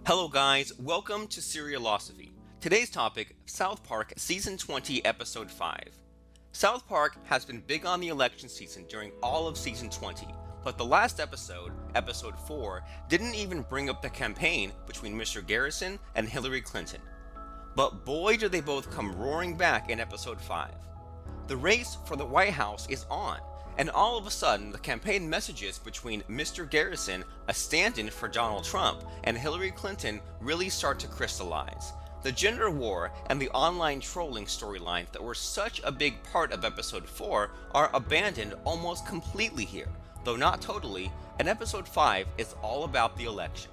Hello guys, welcome to Serialosophy. Today's topic, South Park Season 20 Episode 5. South Park has been big on the election season during all of Season 20, but the last episode, Episode 4, didn't even bring up the campaign between Mr. Garrison and Hillary Clinton. But boy did they both come roaring back in Episode 5. The race for the White House is on, and all of a sudden the campaign messages between Mr. Garrison, a stand-in for Donald Trump, and Hillary Clinton really start to crystallize. The gender war and the online trolling storylines that were such a big part of Episode 4 are abandoned almost completely here, though not totally, and Episode 5 is all about the election.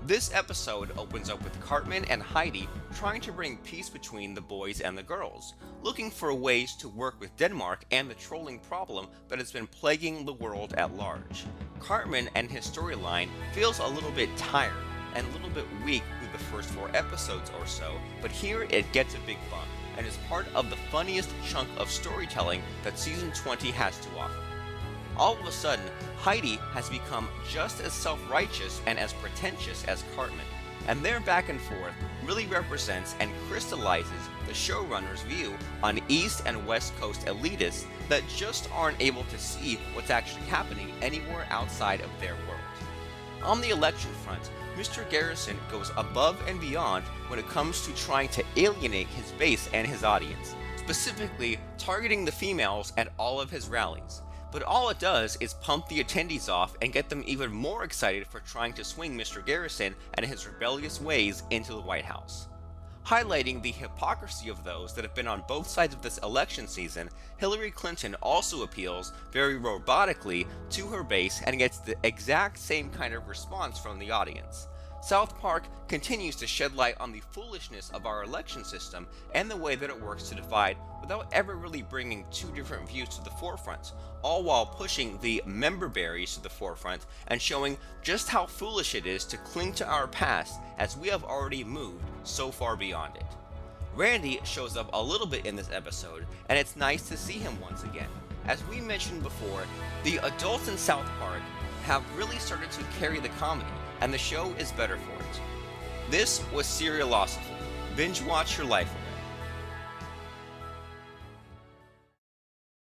This episode opens up with Cartman and Heidi trying to bring peace between the boys and the girls, looking for ways to work with Denmark and the trolling problem that has been plaguing the world at large. Cartman and his storyline feels a little bit tired and a little bit weak through the first 4 episodes or so, but here it gets a big bump and is part of the funniest chunk of storytelling that Season 20 has to offer. All of a sudden, Heidi has become just as self-righteous and as pretentious as Cartman, and their back and forth really represents and crystallizes the showrunner's view on East and West Coast elitists that just aren't able to see what's actually happening anywhere outside of their world. On the election front, Mr. Garrison goes above and beyond when it comes to trying to alienate his base and his audience, specifically targeting the females at all of his rallies. But all it does is pump the attendees off and get them even more excited for trying to swing Mr. Garrison and his rebellious ways into the White House. Highlighting the hypocrisy of those that have been on both sides of this election season, Hillary Clinton also appeals very robotically to her base and gets the exact same kind of response from the audience. South Park continues to shed light on the foolishness of our election system and the way that it works to divide without ever really bringing two different views to the forefront, all while pushing the member berries to the forefront and showing just how foolish it is to cling to our past as we have already moved so far beyond it. Randy shows up a little bit in this episode, and it's nice to see him once again. As we mentioned before, the adults in South Park have really started to carry the comedy, and the show is better for it. This was Serialosophy. Binge watch your life away.